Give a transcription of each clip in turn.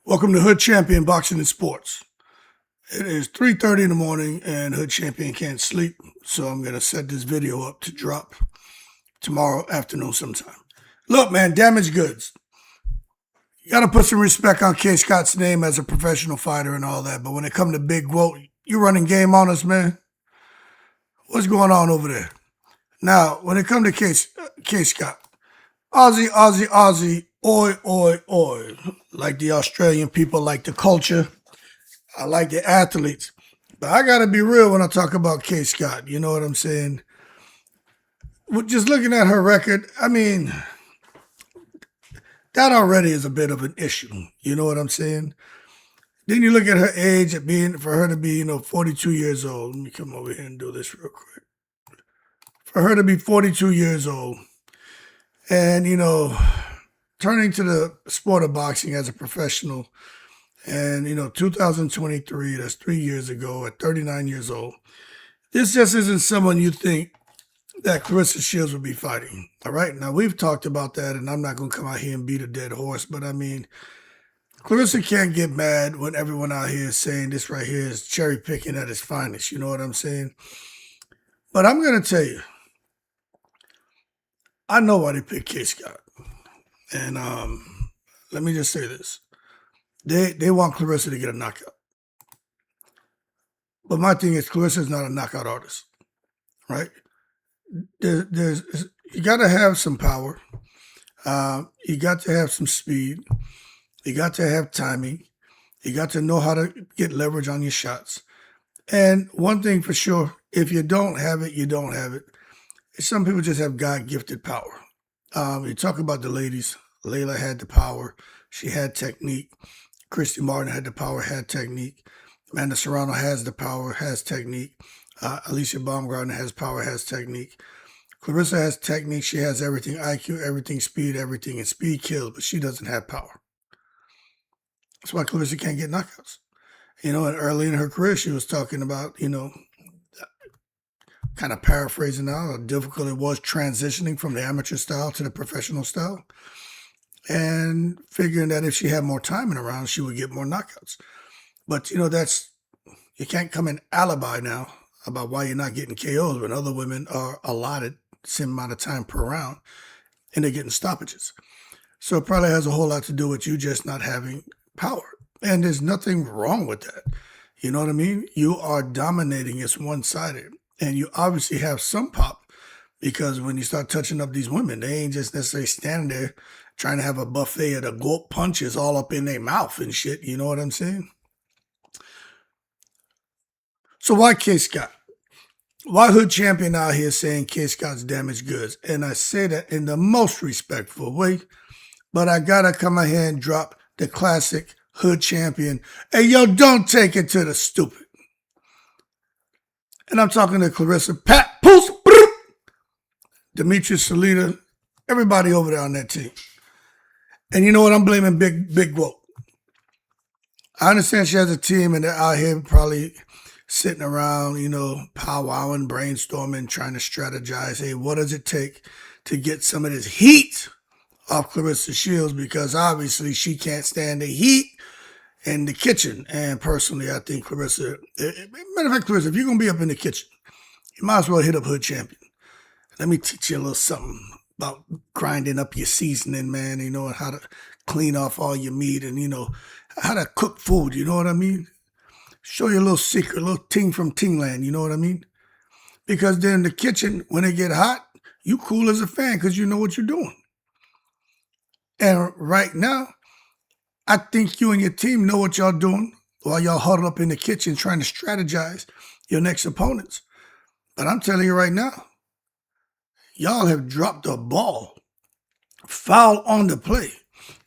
Welcome to Hood Champion Boxing and Sports. It is 3:30 in the morning and Hood Champion can't sleep, so I'm going to set this video up to drop tomorrow afternoon sometime. Look, man, damaged goods. You got to put some respect on Kaye Scott's name as a professional fighter and all that, but when it comes to Big Woat, you running game on us, man. What's going on over there? Now, when it comes to Kaye Scott, Aussie, oi, like the Australian people like the culture. I like the athletes. But I got to be real when I talk about Kaye Scott. You know what I'm saying? Just looking at her record, I mean, that already is a bit of an issue. You know what I'm saying? Then you look at her age, for her to be, 42 years old. Let me come over here and do this real quick. For her to be 42 years old and, turning to the sport of boxing as a professional, and 2023, that's 3 years ago, at 39 years old, this just isn't someone you think that Claressa Shields would be fighting. All right, now we've talked about that, and I'm not going to come out here and beat a dead horse, but I mean, Claressa can't get mad when everyone out here is saying this right here is cherry picking at its finest. You know what I'm saying? But I'm going to tell you, I know why they picked Kaye Scott. And let me just say this. They want Claressa to get a knockout. But my thing is Claressa is not a knockout artist, right? You got to have some power. You got to have some speed. You got to have timing. You got to know how to get leverage on your shots. And one thing for sure, if you don't have it, you don't have it. Some people just have God-gifted power. You talk about the ladies. Layla had the power. She had technique. Christy Martin had the power, had technique. Amanda Serrano has the power, has technique. Alicia Baumgartner has power, has technique. Claressa has technique. She has everything, IQ, everything, speed, everything, and speed kills, but she doesn't have power. That's why Claressa can't get knockouts. And early in her career, she was talking about, kind of paraphrasing now, how difficult it was transitioning from the amateur style to the professional style, and figuring that if she had more time in a round, she would get more knockouts. But, you can't come in alibi now about why you're not getting KOs when other women are allotted the same amount of time per round and they're getting stoppages. So it probably has a whole lot to do with you just not having power. And there's nothing wrong with that. You know what I mean? You are dominating. It's one-sided. And you obviously have some pop, because when you start touching up these women, they ain't just necessarily standing there trying to have a buffet of the gulp punches all up in their mouth and shit. You know what I'm saying? So why Kaye Scott? Why Hood Champion out here saying Kaye Scott's damaged goods? And I say that in the most respectful way, but I gotta come out here and drop the classic Hood Champion. Hey, yo, don't take it to the stupid. And I'm talking to Claressa, Pat, Poos, Demetrius Salita, everybody over there on that team. And you know what? I'm blaming Big Woat. I understand she has a team and they're out here probably sitting around, powwowing, brainstorming, trying to strategize. Hey, what does it take to get some of this heat off Claressa Shields? Because obviously she can't stand the heat in the kitchen. And personally, I think Claressa, matter of fact, Claressa, if you're going to be up in the kitchen, you might as well hit up Hood Champion. Let me teach you a little something about grinding up your seasoning, man, and how to clean off all your meat and, how to cook food, you know what I mean? Show you a little secret, a little ting from Tingland, you know what I mean? Because then in the kitchen, when it get hot, you cool as a fan because you know what you're doing. And right now, I think you and your team know what y'all doing while y'all huddled up in the kitchen trying to strategize your next opponents. But I'm telling you right now, y'all have dropped the ball. Foul on the play.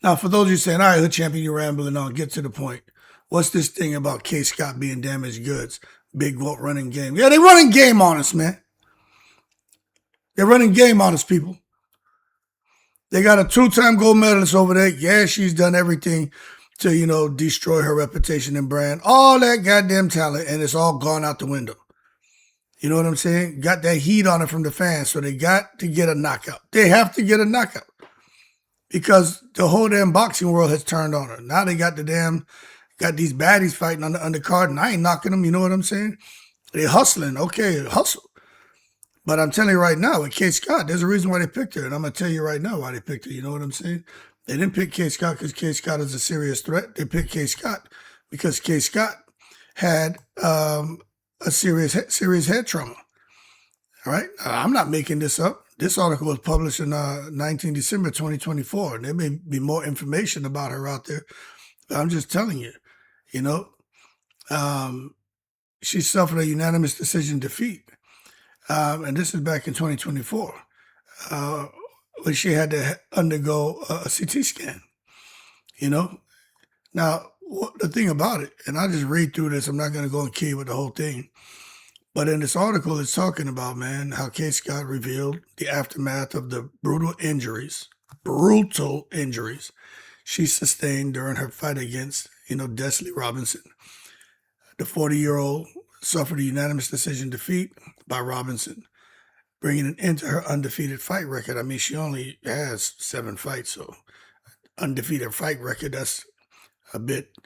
Now, for those of you saying, all right, Hood Champion, you're rambling on, get to the point. What's this thing about Kaye Scott being damaged goods? Big Woat running game. Yeah, they running game on us, man. They're running game on us, people. They got a 2-time gold medalist over there. Yeah, she's done everything to, destroy her reputation and brand. All that goddamn talent, and it's all gone out the window. You know what I'm saying? Got that heat on her from the fans, so they got to get a knockout. They have to get a knockout. because the whole damn boxing world has turned on her. Now they got these baddies fighting on the undercard, and I ain't knocking them. You know what I'm saying? They hustling. Okay, hustle. But I'm telling you right now, with Kaye Scott, there's a reason why they picked her, and I'm gonna tell you right now why they picked her. You know what I'm saying? They didn't pick Kaye Scott because Kaye Scott is a serious threat. They picked Kaye Scott because Kaye Scott had a serious head trauma. All right, I'm not making this up. This article was published in 19 December 2024, and there may be more information about her out there. But I'm just telling you, you know, she suffered a unanimous decision defeat, and this is back in 2024, when she had to undergo a CT scan. You know, now the thing about it, and I'll just read through this. I'm not going to go and key with the whole thing. But in this article, it's talking about, man, how Kaye Scott revealed the aftermath of the brutal injuries she sustained during her fight against, Desley Robinson. The 40-year-old suffered a unanimous decision defeat by Robinson, bringing an end to her undefeated fight record. I mean, she only has 7 fights, so undefeated fight record, that's a bit,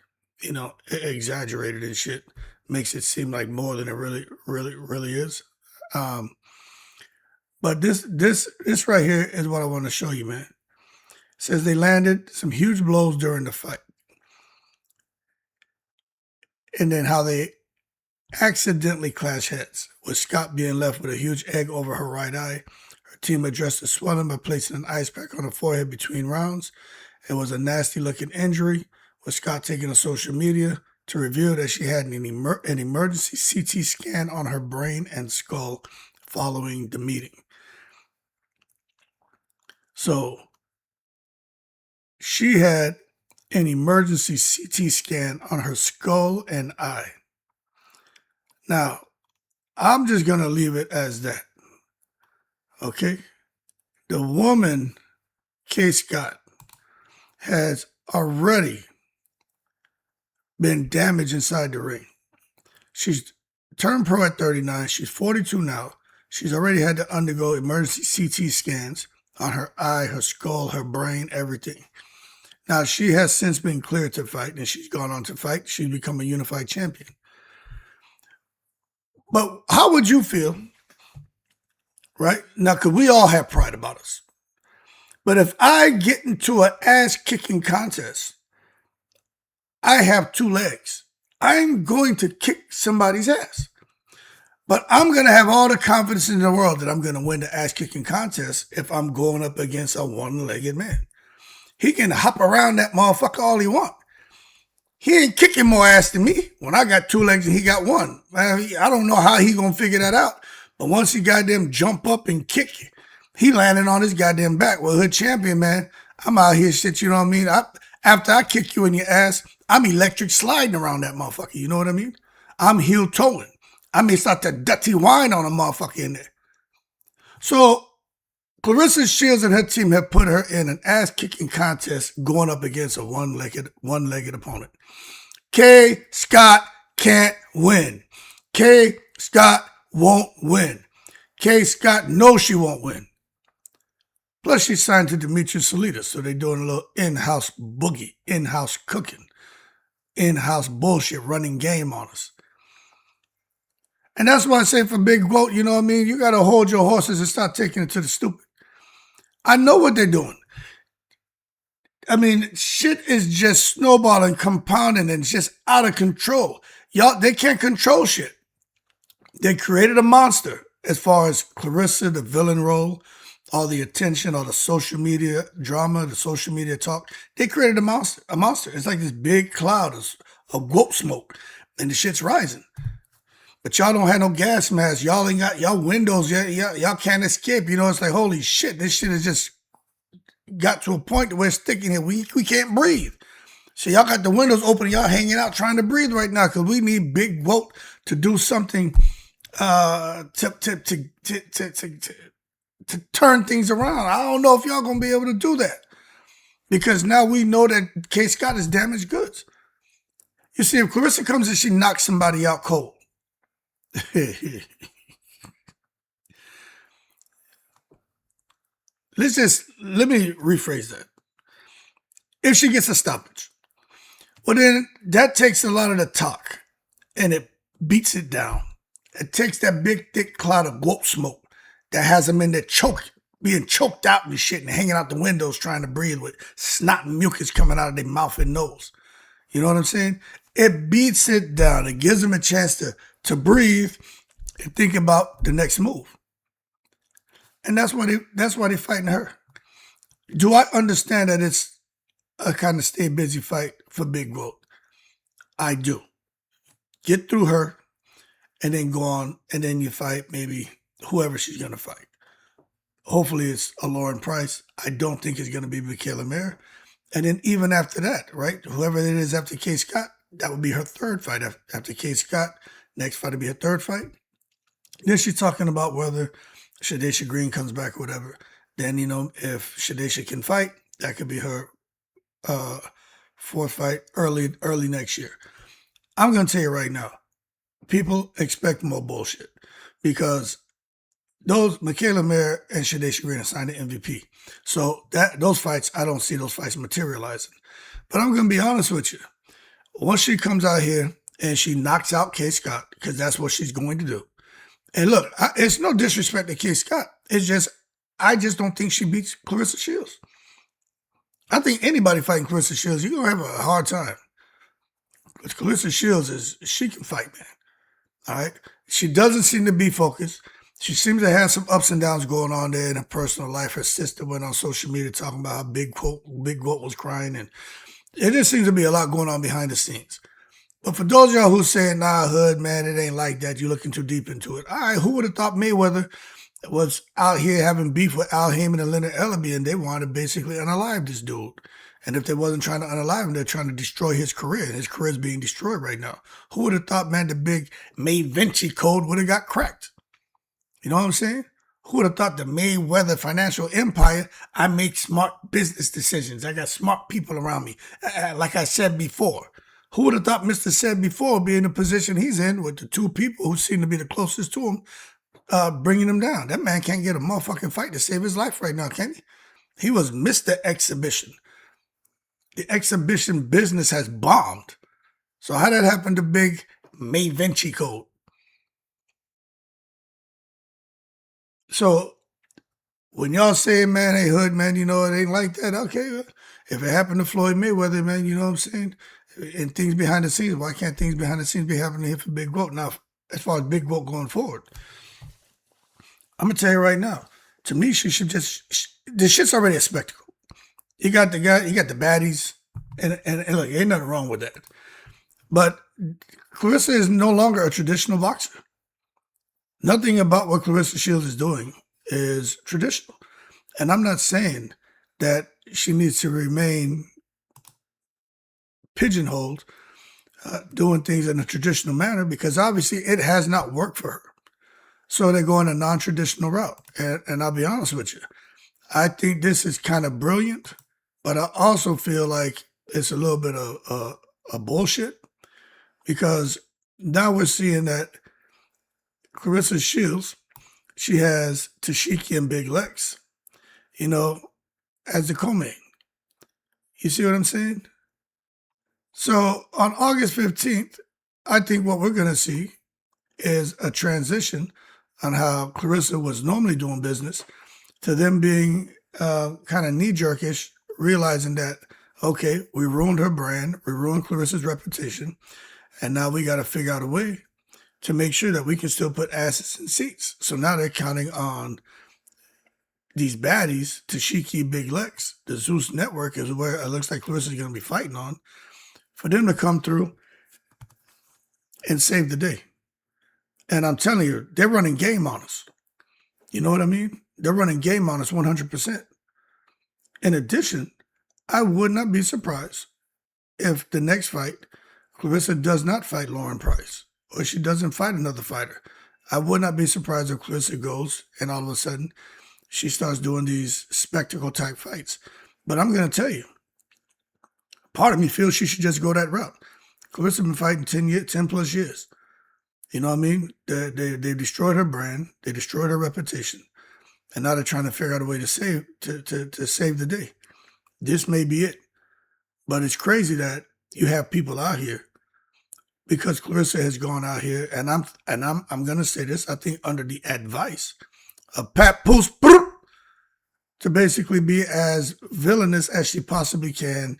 exaggerated and shit. Makes it seem like more than it really is. But this right here is what I want to show you, man. It says they landed some huge blows during the fight. And then how they accidentally clash heads, with Scott being left with a huge egg over her right eye. Her team addressed the swelling by placing an ice pack on her forehead between rounds. It was a nasty looking injury, with Scott taking to social media to reveal that she had an emergency CT scan on her brain and skull following the meeting. So she had an emergency CT scan on her skull and eye. Now, I'm just going to leave it as that. Okay? The woman, Kaye Scott, has already been damaged inside the ring. She's turned pro at 39. She's 42 now. She's already had to undergo emergency CT scans on her eye, her skull, her brain, everything. Now, she has since been cleared to fight, and she's gone on to fight. She's become a unified champion. But how would you feel, right? Now, because we all have pride about us. But if I get into an ass-kicking contest, I have 2 legs. I'm going to kick somebody's ass. But I'm going to have all the confidence in the world that I'm going to win the ass-kicking contest if I'm going up against a one-legged man. He can hop around that motherfucker all he want. He ain't kicking more ass than me when I got 2 legs and he got 1. Man, I don't know how he going to figure that out. But once he goddamn jump up and kick you, he landing on his goddamn back. Well, hood champion, man, I'm out here shit, you know what I mean? After I kick you in your ass, I'm electric sliding around that motherfucker. You know what I mean? I'm heel toeing. I may start to dirty wine on a motherfucker in there. So Claressa Shields and her team have put her in an ass-kicking contest going up against a one-legged opponent. Kaye Scott can't win. Kaye Scott won't win. Kaye Scott knows she won't win. Plus, she's signed to Demetrius Salidas, so they're doing a little in-house boogie, in-house cooking, in-house bullshit, running game on us. And that's why I say for Big Goat, you know what I mean? You got to hold your horses and start taking it to the stupid. I know what they're doing. I mean, shit is just snowballing, compounding, and it's just out of control. Y'all, they can't control shit. They created a monster as far as Claressa, the villain role, all the attention, all the social media drama, the social media talk. They created a monster. It's like this big cloud of goat smoke, and the shit's rising. But y'all don't have no gas mask. Y'all ain't got y'all windows. Y'all can't escape. You know, it's like, holy shit, this shit has just got to a point where it's sticking here. We can't breathe. So y'all got the windows open. Y'all hanging out trying to breathe right now because we need Big Goat to do something to turn things around. I don't know if y'all gonna be able to do that because now we know that Kaye Scott is damaged goods. You see, if Claressa comes and she knocks somebody out cold, let me rephrase that. if she gets a stoppage. Well, then that takes a lot of the talk and it beats it down. It takes that big, thick cloud of woke smoke that has them in there being choked out and shit and hanging out the windows trying to breathe with snot and mucus coming out of their mouth and nose. You know what I'm saying? It beats it down. It gives them a chance to breathe and think about the next move. And that's why they're fighting her. Do I understand that it's a kind of stay busy fight for big growth? I do. Get through her and then go on and then you fight maybe whoever she's going to fight. Hopefully it's a Lauren Price. I don't think it's going to be Michaela Mayer. And then even after that, right, whoever it is after Kaye Scott, that would be her third fight after Kaye Scott. Next fight would be her third fight. Then she's talking about whether Shadesha Green comes back or whatever. Then, if Shadesha can fight, that could be her fourth fight early next year. I'm going to tell you right now, people expect more bullshit because those Michaela Mayer and Shadesha Green are signed to MVP. So those fights, I don't see those fights materializing. But I'm going to be honest with you. Once she comes out here and she knocks out Kaye Scott, because that's what she's going to do. And look, it's no disrespect to Kaye Scott. It's just, I just don't think she beats Claressa Shields. I think anybody fighting Claressa Shields, you're going to have a hard time. But Claressa Shields she can fight, man. All right? She doesn't seem to be focused. She seems to have some ups and downs going on there in her personal life. Her sister went on social media talking about how Big Quote was crying. And it just seems to be a lot going on behind the scenes. But for those of y'all who saying, nah, Hood, man, it ain't like that. You're looking too deep into it. All right, who would have thought Mayweather was out here having beef with Al Heyman and Leonard Ellaby, and they wanted to basically unalive this dude. And if they wasn't trying to unalive him, they're trying to destroy his career. And his career is being destroyed right now. Who would have thought, man, the big May Vinci code would have got cracked? You know what I'm saying? Who would have thought the Mayweather financial empire, I make smart business decisions. I got smart people around me. Like I said before. Who would have thought Mr. Said Before would be in the position he's in with the two people who seem to be the closest to him, bringing him down? That man can't get a motherfucking fight to save his life right now, can he? He was Mr. Exhibition. The exhibition business has bombed. So how that happened to big May Vinci code? So when y'all say, man, hey, Hood, man, it ain't like that. Okay, if it happened to Floyd Mayweather, man, you know what I'm saying? And things behind the scenes, why can't things behind the scenes be happening here for Big Goat? Now, as far as Big Goat going forward, I'm going to tell you right now, to me, she should this shit's already a spectacle. You got the guy, you got the baddies, and look, ain't nothing wrong with that. But Claressa is no longer a traditional boxer. Nothing about what Claressa Shields is doing is traditional. And I'm not saying that she needs to remain pigeonholed, doing things in a traditional manner, because obviously it has not worked for her. So they're going a non-traditional route. And I'll be honest with you, I think this is kind of brilliant, but I also feel like it's a little bit of bullshit, because now we're seeing that Claressa Shields, she has Tashiki and Big Lex, as the co-main. You see what I'm saying? So on August 15th, I think what we're going to see is a transition on how Claressa was normally doing business to them being kind of knee-jerkish, realizing that, okay, we ruined her brand, we ruined Claressa's reputation, and now we got to figure out a way to make sure that we can still put asses in seats. So now they're counting on these baddies, Tashiki, Big Lex, the Zeus Network is where it looks like Claressa's going to be fighting on, for them to come through and save the day. And I'm telling you, they're running game on us. You know what I mean? They're running game on us 100%. In addition, I would not be surprised if the next fight, Claressa does not fight Lauren Price, or she doesn't fight another fighter. I would not be surprised if Claressa goes and all of a sudden she starts doing these spectacle type fights. But I'm going to tell you, part of me feels she should just go that route. Claressa been fighting 10 plus years. You know what I mean? They destroyed her brand. They destroyed her reputation. And now they're trying to figure out a way to save the day. This may be it. But it's crazy that you have people out here because Claressa has gone out here, and I'm gonna say this. I think under the advice of Pat Poose to basically be as villainous as she possibly can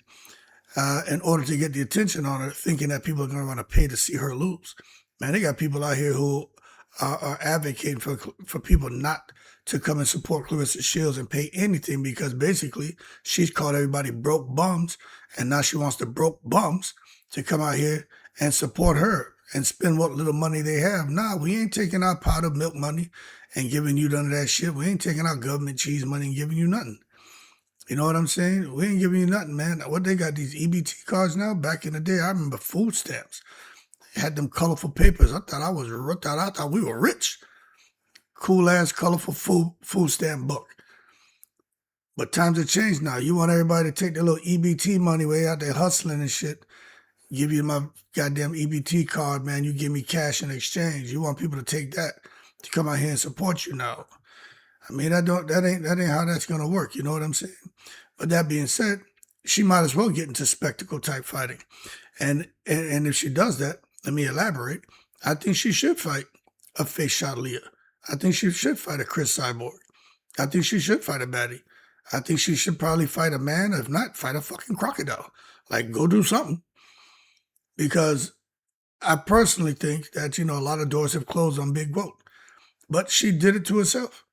in order to get the attention on her, thinking that people are going to want to pay to see her lose. Man, they got people out here who are advocating for people not to come and support Claressa Shields and pay anything because basically she's called everybody broke bums, and now she wants the broke bums to come out here and support her and spend what little money they have. Nah, we ain't taking our pot of milk money and giving you none of that shit. We ain't taking our government cheese money and giving you nothing. You know what I'm saying? We ain't giving you nothing, man. What they got, these EBT cards now? Back in the day, I remember food stamps. They had them colorful papers. I thought we were rich. Cool ass, colorful food stamp book. But times have changed now. You want everybody to take their little EBT money way out there hustling and shit. Give you my goddamn EBT card, man. You give me cash in exchange. You want people to take that to come out here and support you now. I mean, that ain't how that's gonna work. You know what I'm saying? But that being said, she might as well get into spectacle type fighting. And if she does that, let me elaborate. I think she should fight a face shot Leah. I think she should fight a Chris Cyborg. I think she should fight a baddie. I think she should probably fight a man. If not, fight a fucking crocodile. Like, go do something. Because I personally think that, a lot of doors have closed on Big Vote. But she did it to herself.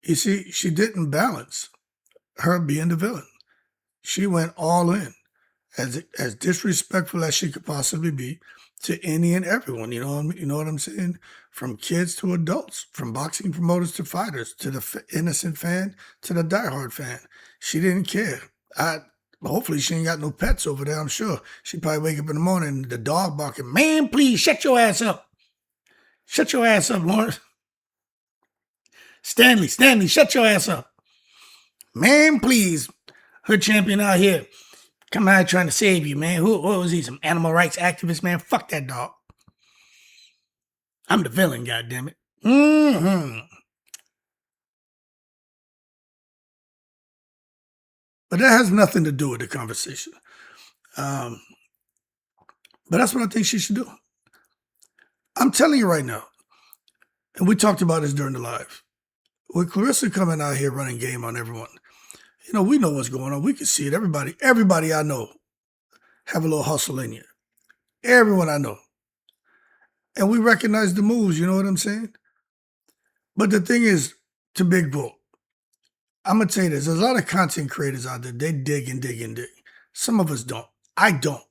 You see, she didn't balance her being the villain. She went all in, as disrespectful as she could possibly be to any and everyone. You know what I'm saying? From kids to adults, from boxing promoters to fighters, to the innocent fan to the diehard fan. She didn't care. Hopefully she ain't got no pets over there, I'm sure. She probably wake up in the morning, the dog barking, man, please shut your ass up. Shut your ass up, Lawrence. Stanley, shut your ass up. Man, please. Her champion out here. Come out trying to save you, man. What was he, some animal rights activist, man? Fuck that dog. I'm the villain, goddammit. But that has nothing to do with the conversation. But that's what I think she should do. I'm telling you right now, and we talked about this during the live, with Claressa coming out here running game on everyone, we know what's going on. We can see it. Everybody I know have a little hustle in you. Everyone I know. And we recognize the moves, you know what I'm saying? But the thing is, to Big Vote, I'm going to tell you this. There's a lot of content creators out there. They dig and dig and dig. Some of us don't. I don't.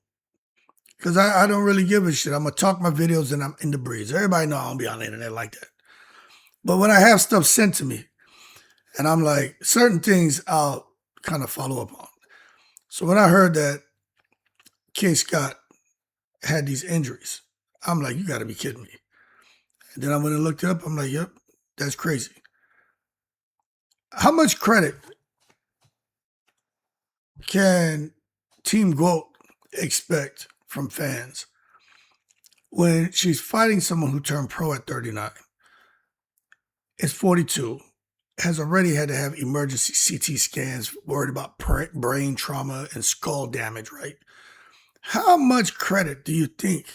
Because I don't really give a shit. I'm going to talk my videos and I'm in the breeze. Everybody know I don't be on the internet like that. But when I have stuff sent to me, and I'm like, certain things I'll kind of follow up on. So when I heard that Kaye Scott had these injuries, I'm like, you got to be kidding me. And then I went and looked it up. I'm like, yep, that's crazy. How much credit can Team GOAT expect from fans when she's fighting someone who turned pro at 39, is 42, has already had to have emergency CT scans, worried about brain trauma and skull damage, right? How much credit do you think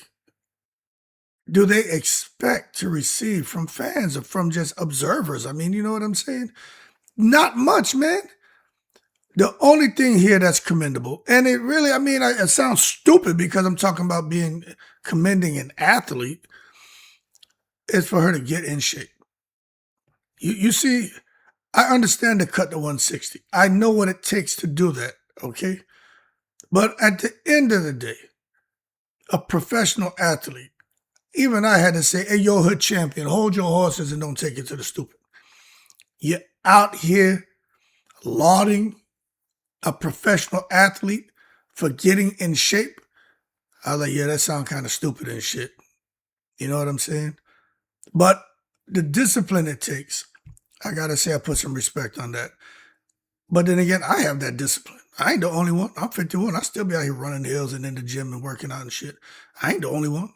do they expect to receive from fans or from just observers? I mean, you know what I'm saying? Not much, man. The only thing here that's commendable, and it really, it sounds stupid because I'm talking about commending an athlete, is for her to get in shape. You see, I understand to cut to 160. I know what it takes to do that, okay? But at the end of the day, a professional athlete, even I had to say, hey, yo, hood champion, hold your horses and don't take it to the stupid. You're out here lauding a professional athlete for getting in shape. I was like, yeah, that sounds kind of stupid and shit. You know what I'm saying? But the discipline it takes, I got to say I put some respect on that. But then again, I have that discipline. I ain't the only one. I'm 51. I still be out here running the hills and in the gym and working out and shit. I ain't the only one.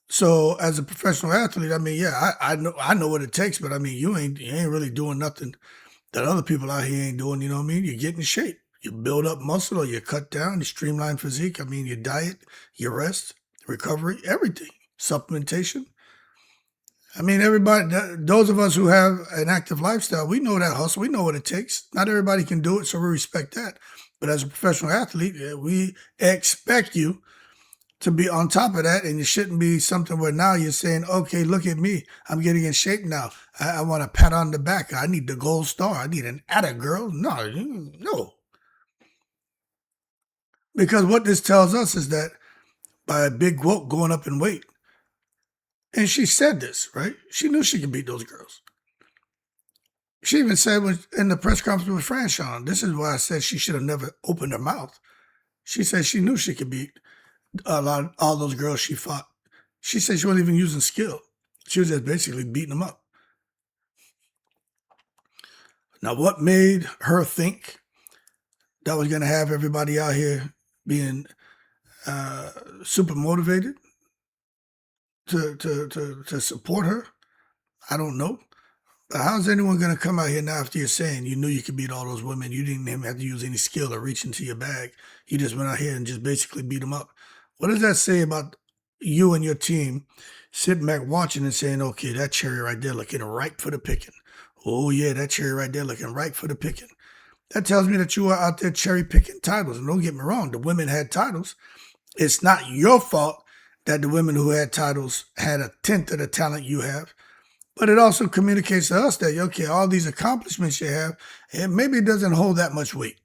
So as a professional athlete, I know what it takes, but you ain't really doing nothing that other people out here ain't doing, you know what I mean? You get in shape. You build up muscle or you cut down, you streamline physique. I mean, your diet, your rest, recovery, everything, supplementation. I mean, everybody, those of us who have an active lifestyle, we know that hustle. We know what it takes. Not everybody can do it, so we respect that. But as a professional athlete, we expect you to be on top of that, and it shouldn't be something where now you're saying, okay, look at me. I'm getting in shape now. I want a pat on the back. I need the gold star. I need an atta girl. No. Because what this tells us is that by a big woke going up in weight, and she said this, right? She knew she could beat those girls. She even said in the press conference with Franchon, this is why I said she should have never opened her mouth. She said she knew she could beat all those girls she fought. She said she wasn't even using skill. She was just basically beating them up. Now, what made her think that was going to have everybody out here being super motivated to support her? I don't know. But how's anyone going to come out here now after you're saying you knew you could beat all those women? You didn't even have to use any skill or reach into your bag. You just went out here and just basically beat them up. What does that say about you and your team sitting back watching and saying, okay, that cherry right there looking ripe for the picking. Oh, yeah, that cherry right there looking ripe for the picking. That tells me that you are out there cherry picking titles. And don't get me wrong, the women had titles. It's not your fault that the women who had titles had a tenth of the talent you have. But it also communicates to us that, okay, all these accomplishments you have, and maybe it doesn't hold that much weight.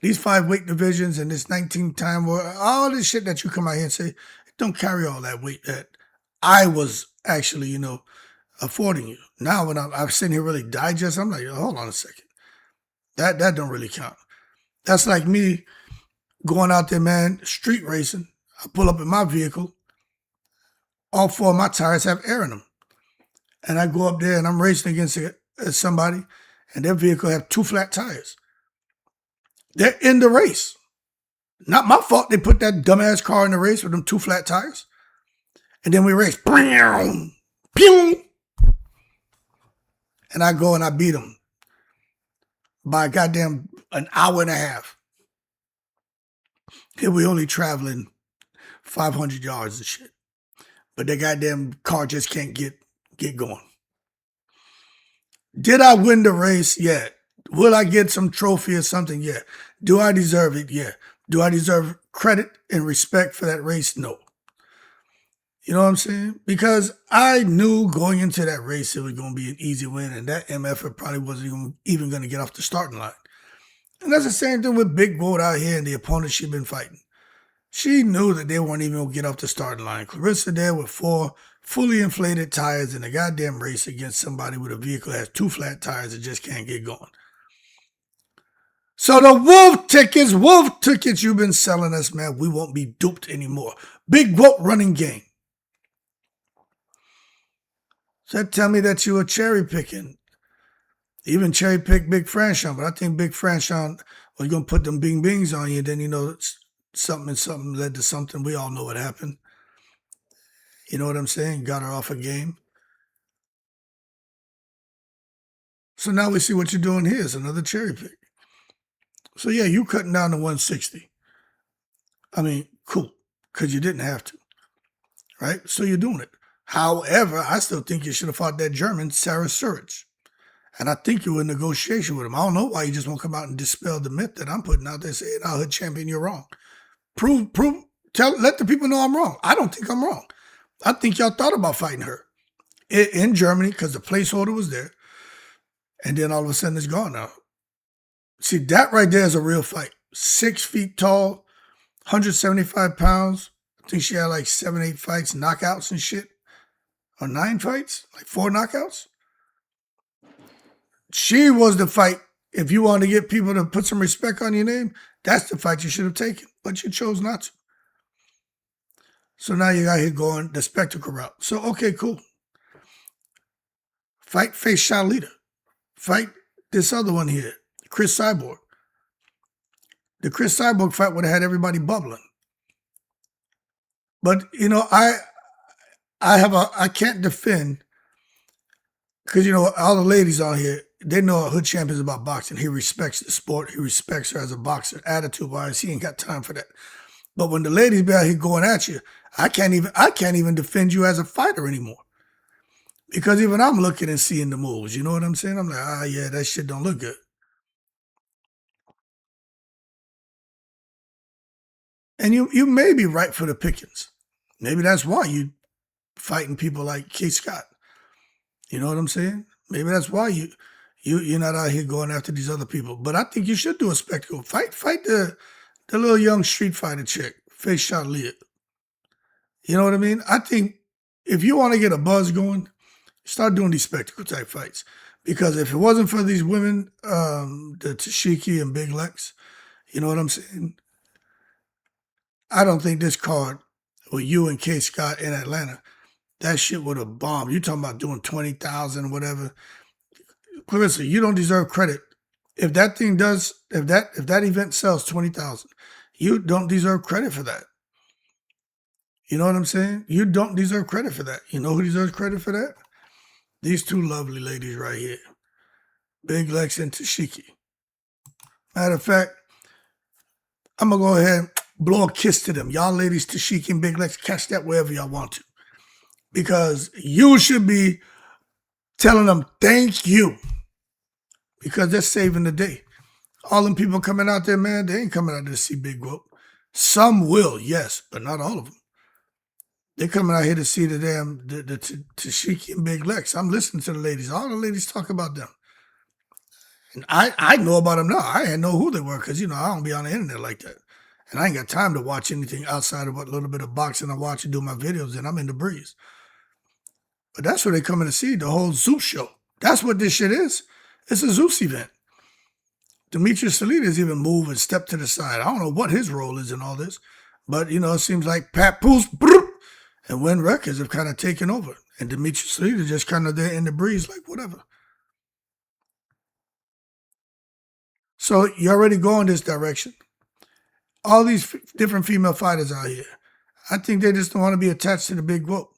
These 5 weight divisions and this 19-time war, all this shit that you come out here and say, it don't carry all that weight that I was actually, affording you. Now when I'm sitting here really digest, I'm like, hold on a second. That don't really count. That's like me going out there, man, street racing. I pull up in my vehicle. All 4 of my tires have air in them. And I go up there and I'm racing against somebody, and their vehicle have 2 flat tires. They're in the race. Not my fault they put that dumbass car in the race with them 2 flat tires. And then we race. Pew! And I go and I beat them by goddamn an hour and a half. Here we only traveling 500 yards and shit. But the goddamn car just can't get going. Did I win the race? Yeah. Will I get some trophy or something? Yeah. Do I deserve it? Yeah. Do I deserve credit and respect for that race? No. You know what I'm saying? Because I knew going into that race it was going to be an easy win, and that MF probably wasn't even going to get off the starting line. And that's the same thing with Big Goat out here and the opponents she'd been fighting. She knew that they weren't even going to get off the starting line. Claressa there with 4 fully inflated tires in a goddamn race against somebody with a vehicle that has 2 flat tires that just can't get going. So the wolf tickets you've been selling us, man, we won't be duped anymore. Big Goat running game. So that tell me that you were cherry picking. Even cherry picked Big Franchon, but I think Big Franchon was going to put them bing bings on you. Then, something and something led to something. We all know what happened. You know what I'm saying? Got her off a game. So now we see what you're doing here. It's another cherry pick. So yeah, you cutting down to 160. I mean, cool, because you didn't have to, right? So you're doing it. However, I still think you should have fought that German, Sarah Surich. And I think you were in negotiation with him. I don't know why you just won't come out and dispel the myth that I'm putting out there saying, hood champion, you're wrong. Let the people know I'm wrong. I don't think I'm wrong. I think y'all thought about fighting her in Germany because the placeholder was there. And then all of a sudden it's gone now. See, that right there is a real fight. 6 feet tall, 175 pounds. I think she had like 7, 8 fights, knockouts and shit. Or 9 fights, like 4 knockouts. She was the fight. If you wanted to get people to put some respect on your name, that's the fight you should have taken. But you chose not to. So now you got here going the spectacle route. So, okay, cool. Fight face Shalita. Fight this other one here, Chris Cyborg. The Chris Cyborg fight would have had everybody bubbling. But, I can't defend, because, all the ladies on here, they know a hood champion is about boxing. He respects the sport. He respects her as a boxer. Attitude-wise, he ain't got time for that. But when the ladies be out here going at you, I can't even defend you as a fighter anymore. Because even I'm looking and seeing the moves. You know what I'm saying? I'm like, yeah, that shit don't look good. And you may be right for the pickings. Maybe that's why you fighting people like Kaye Scott. You know what I'm saying? Maybe that's why you're not out here going after these other people. But I think you should do a spectacle. Fight the little young street fighter chick, Face Shot Leah. You know what I mean? I think if you want to get a buzz going, start doing these spectacle type fights. Because if it wasn't for these women, the Tashiki and Big Lex, you know what I'm saying? I don't think this card with you and Kaye Scott in Atlanta, that shit would have bombed. You talking about doing 20,000 or whatever. Claressa, you don't deserve credit. If that thing does, if that event sells 20,000, you don't deserve credit for that. You know what I'm saying? You don't deserve credit for that. You know who deserves credit for that? These two lovely ladies right here. Big Lex and Tashiki. Matter of fact, I'm going to go ahead and blow a kiss to them. Y'all ladies, Tashiki and Big Lex, catch that wherever y'all want to. Because you should be telling them thank you. Because they're saving the day. All them people coming out there, man, they ain't coming out there to see Big Whoop. Some will, yes, but not all of them. They're coming out here to see the Tashiki and Big Lex. I'm listening to the ladies. All the ladies talk about them. And I know about them now. I didn't know who they were because, I don't be on the internet like that. And I ain't got time to watch anything outside of what little bit of boxing I watch and do my videos, and I'm in the breeze. But that's what they coming to see, the whole Zeus show. That's what this shit is. It's a Zeus event. Demetrius Salinas even moved and stepped to the side. I don't know what his role is in all this. But, it seems like Pat Poose and Win Records have kind of taken over. And Demetrius Salinas just kind of there in the breeze, like whatever. So you already go in this direction. All these different female fighters out here, I think they just don't want to be attached to the big whoop.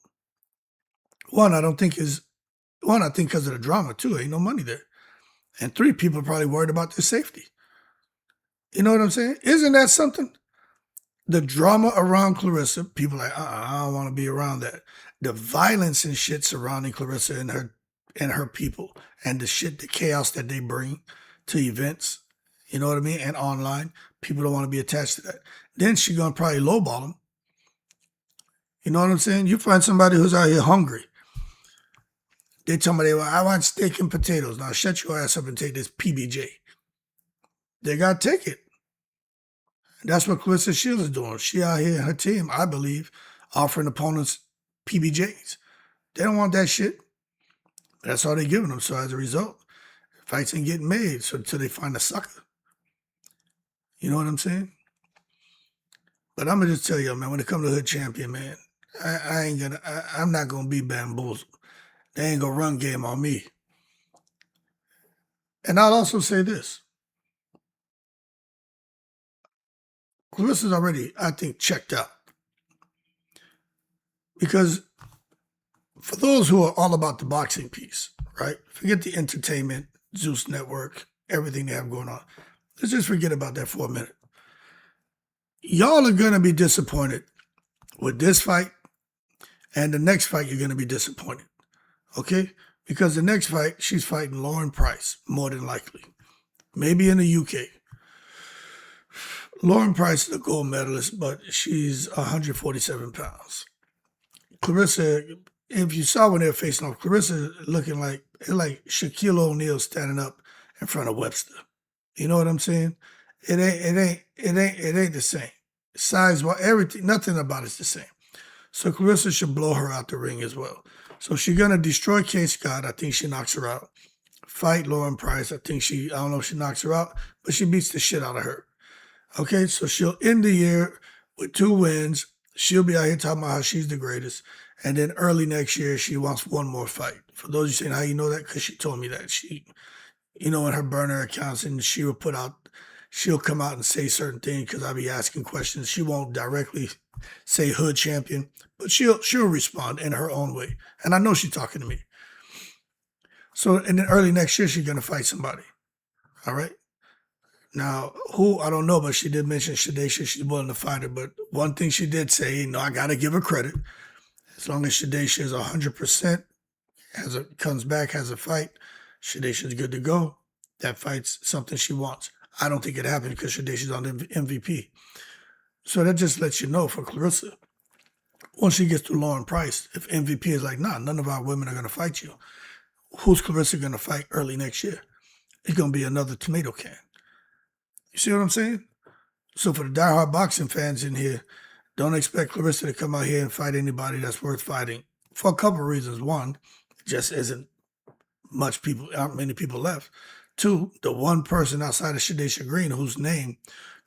I think because of the drama, too. Ain't no money there. And 3, people are probably worried about their safety. You know what I'm saying? Isn't that something? The drama around Claressa, people are like, I don't want to be around that. The violence and shit surrounding Claressa and her people, and the chaos that they bring to events, you know what I mean? And online, people don't want to be attached to that. Then she's going to probably lowball them. You know what I'm saying? You find somebody who's out here hungry. They tell me, I want steak and potatoes. Now shut your ass up and take this PBJ. They got to take it. That's what Claressa Shields is doing. She out here, her team, I believe, offering opponents PBJs. They don't want that shit. That's all they're giving them. So as a result, fights ain't getting made until they find a sucker. You know what I'm saying? But I'm going to just tell you, man, when it comes to hood champion, man, I'm not going to be bamboozled. They ain't going to run game on me. And I'll also say this. Claressa's already, I think, checked out. Because for those who are all about the boxing piece, right? Forget the entertainment, Zeus Network, everything they have going on. Let's just forget about that for a minute. Y'all are going to be disappointed with this fight, and the next fight you're going to be disappointed, okay? Because the next fight, she's fighting Lauren Price, more than likely. Maybe in the UK. Lauren Price is a gold medalist, but she's 147 pounds. Claressa, if you saw when they were facing off, Claressa looking like Shaquille O'Neal standing up in front of Webster. You know what I'm saying? It ain't the same. Size-wise, everything, nothing about it's the same. So Claressa should blow her out the ring as well. So she's gonna destroy Kaye Scott. I think she knocks her out. Fight Lauren Price. I don't know if she knocks her out, but she beats the shit out of her. Okay, so she'll end the year with 2 wins. She'll be out here talking about how she's the greatest. And then early next year, she wants one more fight. For those of you saying how you know that, because she told me that. She, in her burner accounts, and she'll come out and say certain things because I'll be asking questions. She won't directly say hood champion, but she'll respond in her own way. And I know she's talking to me. So in the early next year, she's gonna fight somebody. All right. Now, who I don't know, but she did mention Shadesha. She's willing to fight her. But one thing she did say, I gotta give her credit. As long as Shadesha is 100%, comes back, has a fight, Shadesha's good to go. That fight's something she wants. I don't think it happened because Shadesha's on the MVP. So that just lets you know for Claressa, once she gets to Lauren Price, if MVP is like, nah, none of our women are going to fight you, who's Claressa going to fight early next year? It's going to be another tomato can. You see what I'm saying? So for the diehard boxing fans in here, don't expect Claressa to come out here and fight anybody that's worth fighting for a couple of reasons. One, just isn't aren't many people left. Two, the one person outside of Shadesha Green whose name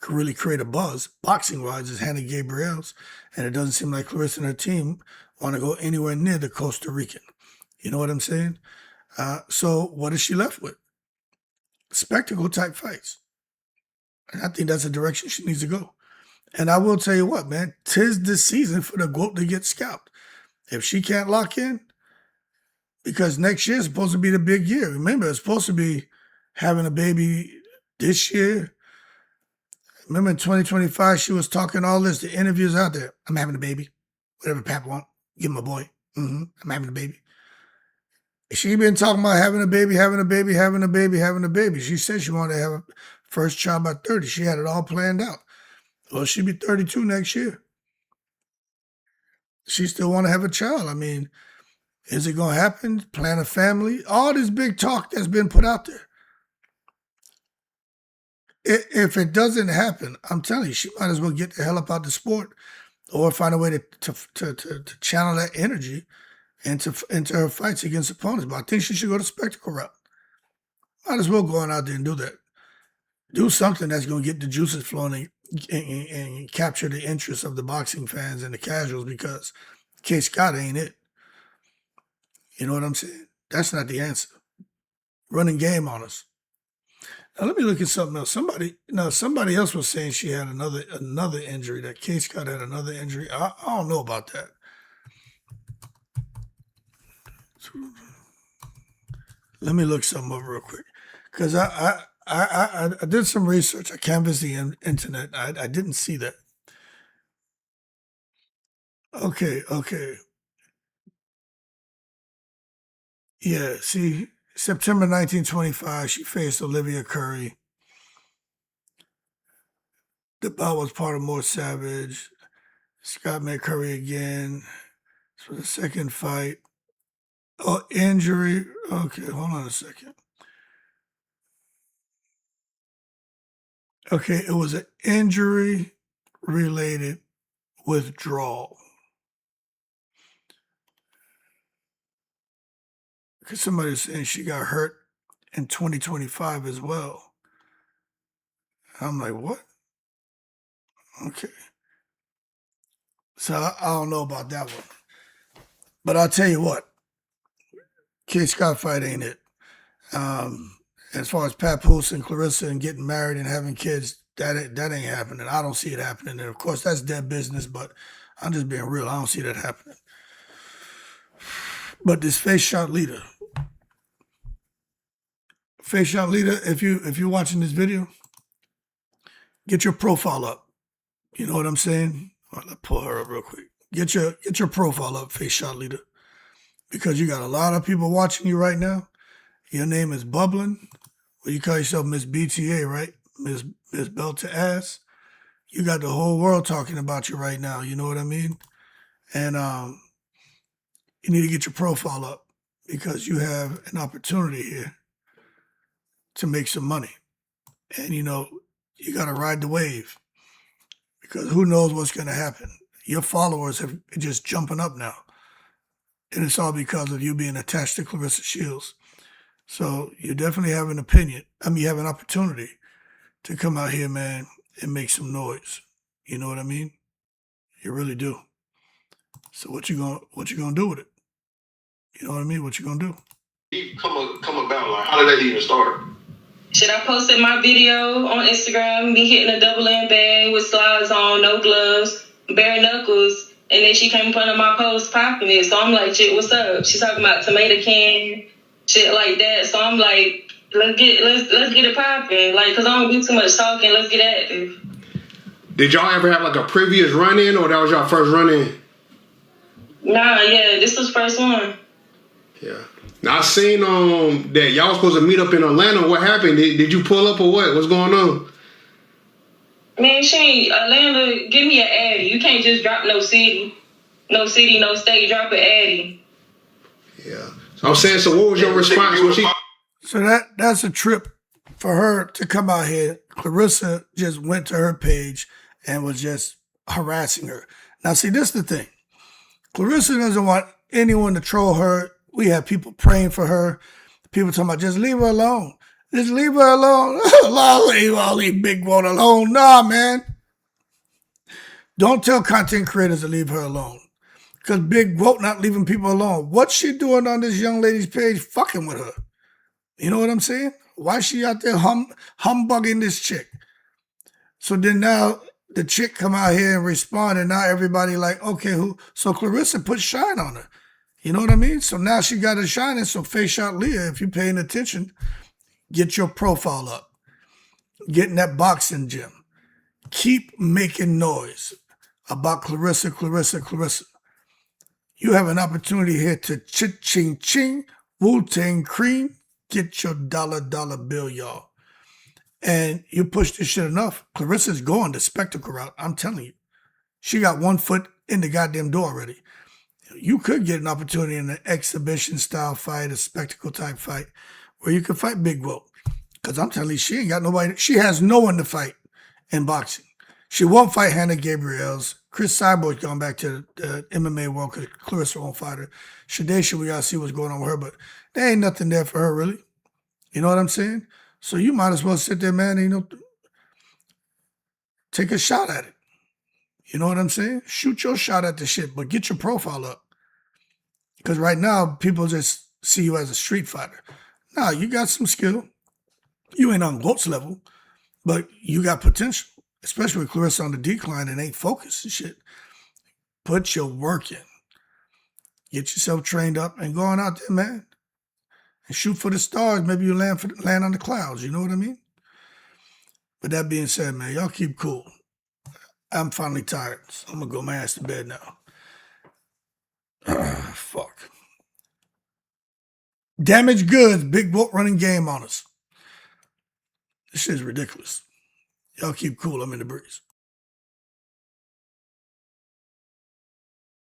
could really create a buzz, boxing-wise, is Hannah Gabriel's, and it doesn't seem like Claressa and her team want to go anywhere near the Costa Rican. You know what I'm saying? So what is she left with? Spectacle-type fights. And I think that's the direction she needs to go. And I will tell you what, man, 'tis this season for the GOAT to get scalped. If she can't lock in, because next year is supposed to be the big year. Remember, it's supposed to be having a baby this year. Remember in 2025, she was talking all this, the interviews out there. I'm having a baby. Whatever Pap want, give him a boy. I'm having a baby. She been talking about having a baby, having a baby, having a baby, having a baby. She said she wanted to have a first child by 30. She had it all planned out. Well, she'll be 32 next year. She still want to have a child. I mean, is it going to happen? Plan a family? All this big talk that's been put out there. If it doesn't happen, I'm telling you, she might as well get the hell up out the sport or find a way to channel that energy into her fights against opponents. But I think she should go the spectacle route. Might as well go on out there and do that. Do something that's going to get the juices flowing and capture the interest of the boxing fans and the casuals, because Kaye Scott ain't it. You know what I'm saying? That's not the answer. Running game on us. Now let me look at something else. Somebody else was saying she had another injury, that Kaye Scott had another injury. I don't know about that. Let me look something up real quick, because I did some research. I canvassed the internet. I didn't see that. Okay. Yeah, see, September 1925, she faced Olivia Curry. The bout was part of More Savage. Scott met Curry again. This was the second fight. Oh, injury. Okay, hold on a second. Okay, it was an injury-related withdrawal. Because somebody was saying she got hurt in 2025 as well. I'm like, what? Okay. So I don't know about that one. But I'll tell you what, Kaye Scott fight ain't it. As far as Papoose and Claressa and getting married and having kids, that ain't happening. I don't see it happening. And of course, that's dead business, but I'm just being real. I don't see that happening. But this face shot leader, if you're watching this video, get your profile up. You know what I'm saying? All right, let's pull her up real quick. Get your profile up, face shot leader, because you got a lot of people watching you right now. Your name is bubbling. Well, you call yourself Miss BTA, right? Miss Belt to Ass. You got the whole world talking about you right now. You know what I mean? And you need to get your profile up, because you have an opportunity here to make some money. And you got to ride the wave, because who knows what's going to happen. Your followers have just jumping up now. And it's all because of you being attached to Claressa Shields. So you definitely have an opinion. You have an opportunity to come out here, man, and make some noise. You know what I mean? You really do. So what you gonna do with it? You know what I mean? What you gonna do? Come about, like, how did that even start? Should I posted my video on Instagram, me hitting a double end bag with slides on, no gloves, bare knuckles, and then she came in front of my post popping it. So I'm like, shit, what's up? She's talking about tomato can. shit like that. So I'm like, let's get it popping. Like, cause I don't do too much talking. Let's get active. Did y'all ever have like a previous run-in, or that was y'all first run-in? Nah, yeah, this was first one. Yeah. Now I seen that y'all was supposed to meet up in Atlanta. What happened? Did you pull up or what? What's going on? Man, she ain't Atlanta. Give me an addy. You can't just drop no city, no state. Drop an addy. Yeah. So I'm saying. So what was your response when she? So that's a trip for her to come out here. Claressa just went to her page and was just harassing her. Now, see, this is the thing. Claressa doesn't want anyone to troll her. We have people praying for her. People talking about, just leave her alone. Just leave her alone. Leave all these big one alone. Nah, man. Don't tell content creators to leave her alone. Because Big Woke not leaving people alone. What's she doing on this young lady's page fucking with her? You know what I'm saying? Why is she out there humbugging this chick? So then now the chick come out here and respond, and now everybody like, okay, who? So Claressa put shine on her. You know what I mean? So now she got her shining. So Face Shot Leah, if you're paying attention, get your profile up. Get in that boxing gym. Keep making noise about Claressa. You have an opportunity here to ching, Wu-Tang Cream. Get your dollar bill, y'all. And you push this shit enough, Claressa's going the spectacle route. I'm telling you. She got one foot in the goddamn door already. You could get an opportunity in an exhibition style fight, a spectacle type fight, where you could fight Big Woke. Because I'm telling you, she ain't got nobody. She has no one to fight in boxing. She won't fight Hannah Gabriels. Chris Cyborg's going back to the MMA world because Claressa won't fight her. Shadesha, we got to see what's going on with her, but there ain't nothing there for her, really. You know what I'm saying? So you might as well sit there, man, and, take a shot at it. You know what I'm saying? Shoot your shot at the shit, but get your profile up. Because right now, people just see you as a street fighter. Nah, you got some skill. You ain't on GOAT's level, but you got potential. Especially with Claressa on the decline and ain't focused and shit. Put your work in. Get yourself trained up and go on out there, man. And shoot for the stars. Maybe you land on the clouds. You know what I mean? But that being said, man, y'all keep cool. I'm finally tired, so I'm going to go my ass to bed now. Fuck. Damaged goods, Big Woke running game on us. This shit's ridiculous. Y'all keep cool. I'm in the breeze.